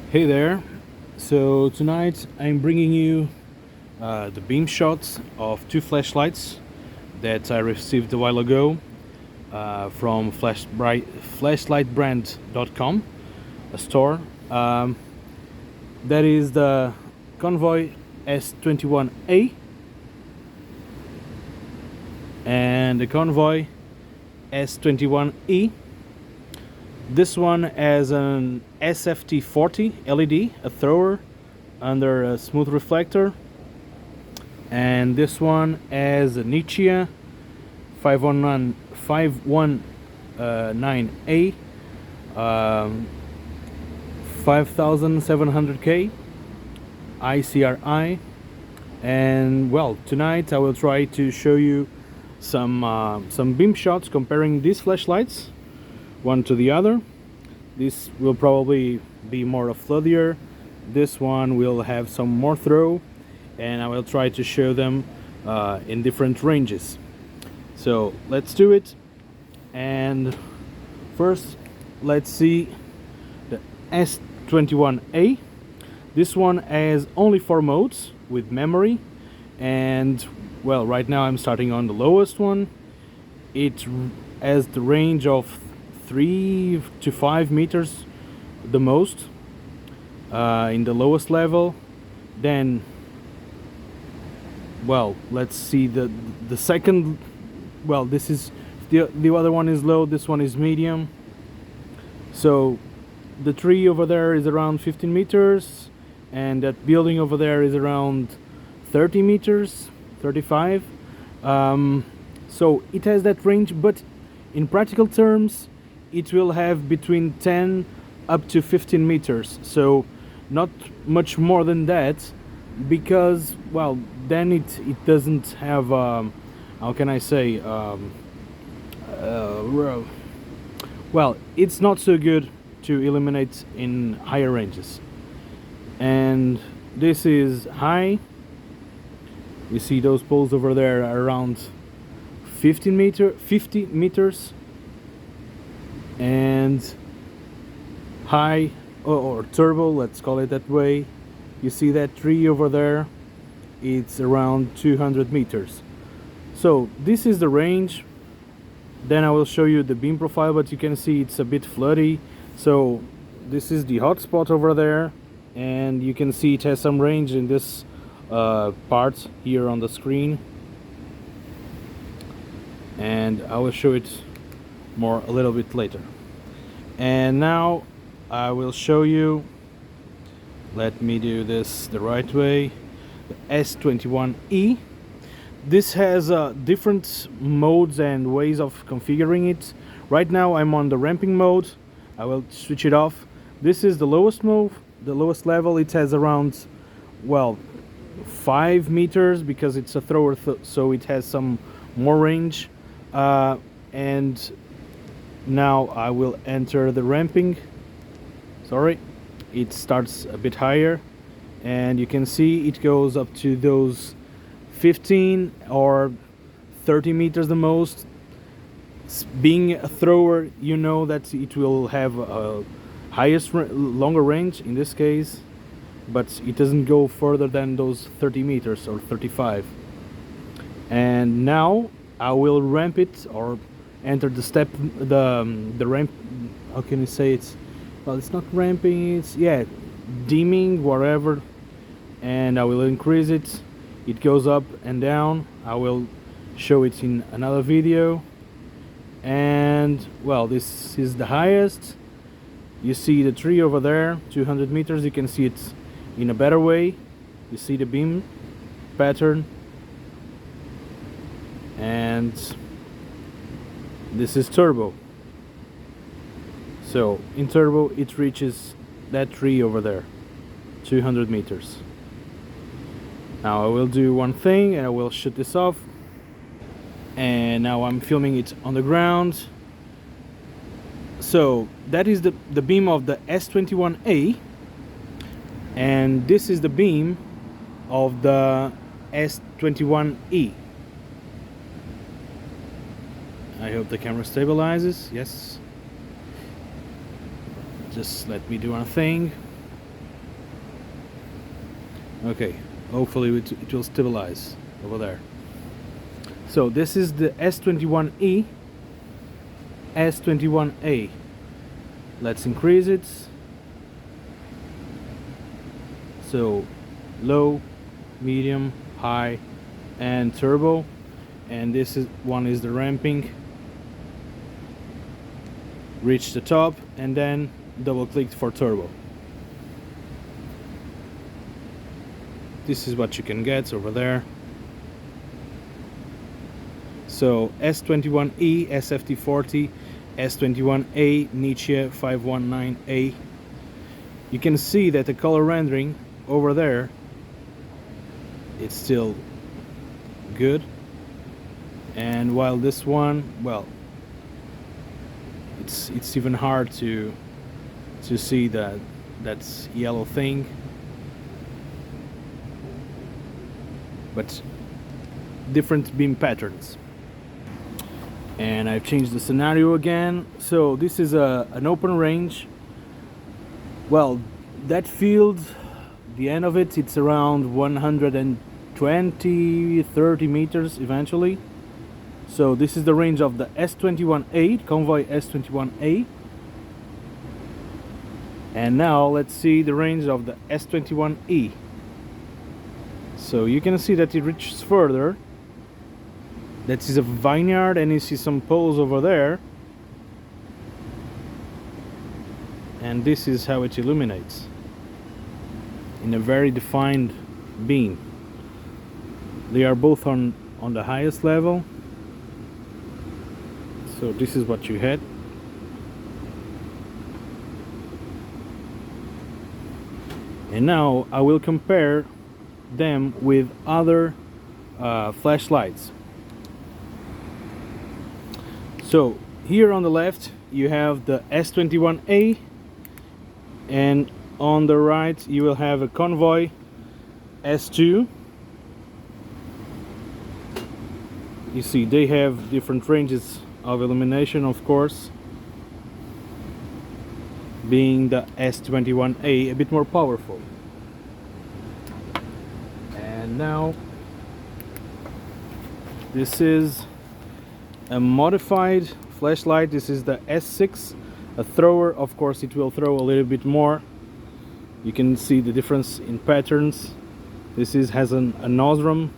Hey there. So tonight I'm bringing you the beam shots of two flashlights that I received a while ago from flashlightbrand.com, a store. That is the Convoy S21A and the Convoy S21E. This one has an SFT40 LED, a thrower under a smooth reflector, and this one has a Nichia 519A 5700K ICRI. And well, tonight I will try to show you some beam shots comparing these flashlights one to the other. This will probably be more of floodier. This one will have some more throw, and I will try to show them in different ranges. So let's do it. And first, let's see the S21A. This one has only 4 modes with memory, and well, right now I'm starting on the lowest one. It has the range of 3 to 5 meters the most in the lowest level. Then, well, let's see the second. Well, this is the other one is low, this one is medium. So the tree over there is around 15 meters, and that building over there is around 30 meters, 35. So it has that range, but in practical terms it will have between 10 up to 15 meters, so not much more than that, because well, then it doesn't have how can I say, well, it's not so good to illuminate in higher ranges. And this is high. You see those poles over there are around 50 meters. And high or turbo, let's call it that way, you see that tree over there, it's around 200 meters. So this is the range. Then I will show you the beam profile, but you can see it's a bit floody. So this is the hot spot over there, and you can see it has some range in this part here on the screen, and I will show it more a little bit later. And now I will show you, let me do this the right way, the S21E. This has different modes and ways of configuring it. Right now I'm on the ramping mode. I will switch it off. This is the lowest mode, the lowest level. It has around, well, 5 meters because it's a thrower, so it has some more range. And now I will enter the ramping. Sorry, it starts a bit higher, and you can see it goes up to those 15 or 30 meters the most. Being a thrower, you know that it will have a longer range in this case, but it doesn't go further than those 30 meters or 35. And now I will ramp it, or enter the step, the ramp, how can you say it? Well, it's not ramping, it's, yeah, dimming, whatever. And I will increase it. It goes up and down. I will show it in another video. And well, this is the highest. You see the tree over there, 200 meters. You can see it in a better way. You see the beam pattern. And this is turbo. So in turbo it reaches that tree over there, 200 meters. Now I will do one thing, and I will shut this off. And now I'm filming it on the ground. So that is the beam of the S21A, and this is the beam of the S21E. I hope the camera stabilizes. Yes. Just let me do one thing. Okay, hopefully it will stabilize over there. So this is the S21E, S21A. Let's increase it. So low, medium, high, and turbo. And this one is the ramping. Reach the top and then double click for turbo. This is what you can get over there. So S21E, SFT40, S21A, Nichia 519A. You can see that the color rendering over there, it's still good. And while this one, well, it's even hard to see that's yellow thing. But different beam patterns. And I've changed the scenario again. So this is an open range. Well, that field, the end of it, it's around 120-30 meters eventually. So this is the range of the S21A, Convoy S21A. And now let's see the range of the S21E. So you can see that it reaches further. That is a vineyard, and you see some poles over there. And this is how it illuminates in a very defined beam. They are both on the highest level. So this is what you had. And now I will compare them with other flashlights. So here on the left you have the S21A, and on the right you will have a Convoy S2. You see they have different ranges of illumination, of course, being the S21A a bit more powerful. And now this is a modified flashlight. This is the S6, a thrower. Of course it will throw a little bit more. You can see the difference in patterns. This has an Osram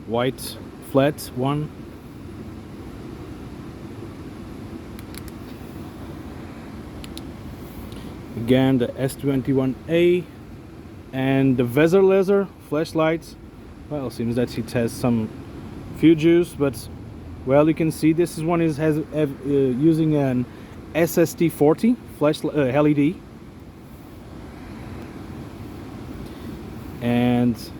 white flat one. Again the S21A, and the Weather laser flashlight. Well, seems that it has some few juice, but well, you can see this one is using an SST40 flash LED, and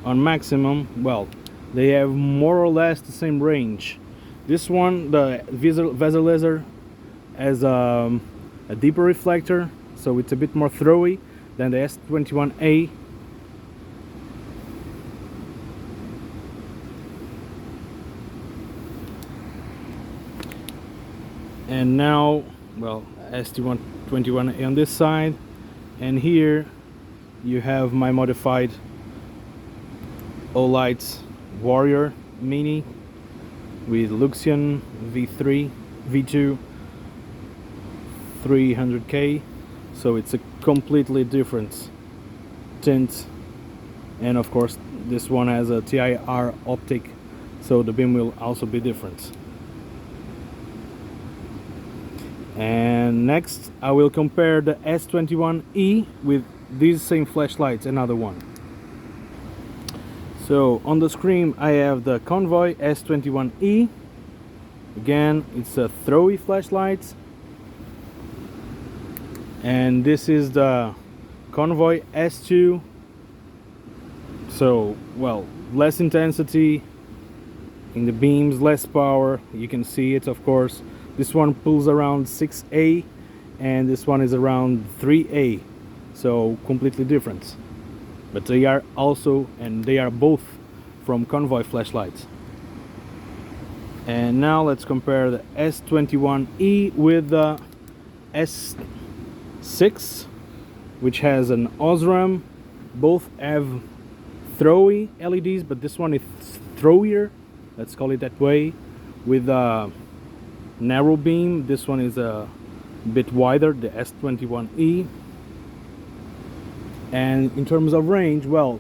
on maximum, well, they have more or less the same range. This one, the Weather laser, has a deeper reflector, so it's a bit more throwy than the S21A. And now, well, S21A on this side, and here you have my modified Olight Warrior Mini with Luxeon V2 300K. So it's a completely different tint, and of course this one has a TIR optic, so the beam will also be different. And next I will compare the S21E with these same flashlights, another one. So on the screen I have the Convoy S21E. Again, it's a throwy flashlight. And this is the Convoy S2. So, well, less intensity in the beams, less power. You can see it, of course. This one pulls around 6A, and this one is around 3A. So completely different. But they are also, and they are both from Convoy flashlights. And now let's compare the S21E with the S6, which has an Osram Both have throwy LEDs, but this one is throwier, let's call it that way, with a narrow beam. This one is a bit wider, the S21E. And in terms of range, well,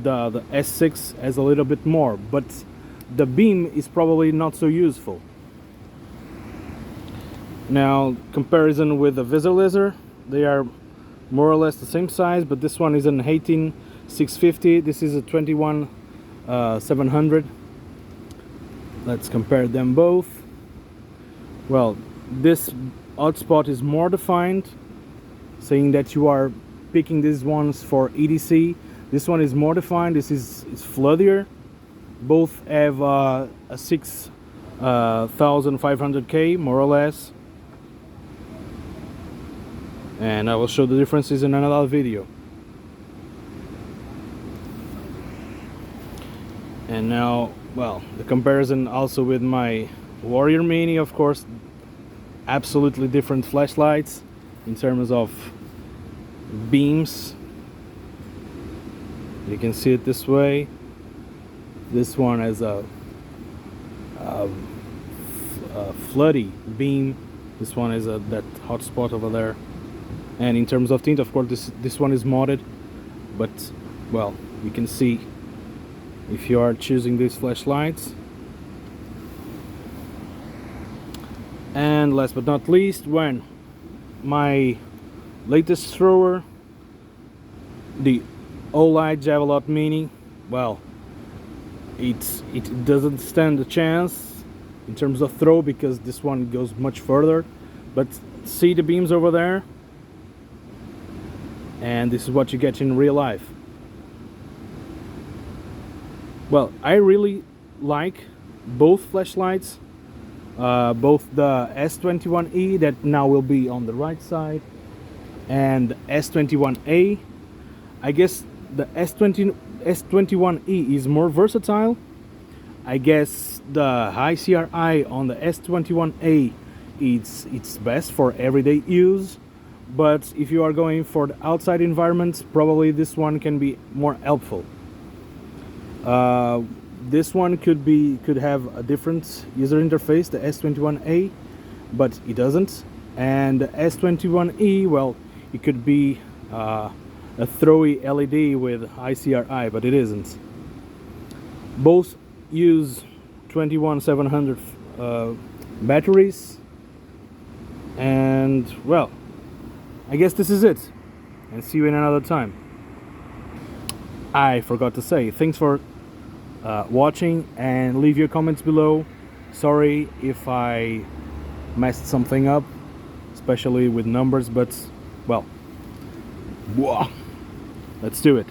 the S6 has a little bit more, but the beam is probably not so useful. Now, comparison with the visualizer, they are more or less the same size, but this one is an 18650, this is a 21700. Let's compare them both. Well, this hotspot is more defined, saying that you are picking these ones for EDC. This one is more defined, this is floodier. Both have a 6500K more or less, and I will show the differences in another video. And now, well, the comparison also with my Warrior Mini, of course. Absolutely different flashlights in terms of beams. You can see it this way. This one has a floody beam. This one is that hot spot over there. And in terms of tint, of course, this one is modded, but well, you can see if you are choosing these flashlights. And last but not least, when my latest thrower, the Olight Javelot Mini, well, it doesn't stand a chance in terms of throw, because this one goes much further. But see the beams over there, and this is what you get in real life. Well, I really like both flashlights, both the S21E that now will be on the right side, and S21A. I guess the S21E is more versatile. I guess the high CRI on the S21A, it's best for everyday use, but if you are going for the outside environment, probably this one can be more helpful. This one could have a different user interface, the S21A, but it doesn't. And the S21E, well, it could be a throwy LED with high CRI, but it isn't. Both use 21700 batteries, and well, I guess this is it, and see you in another time. I forgot to say, thanks for watching, and leave your comments below. Sorry if I messed something up, especially with numbers, but well, let's do it.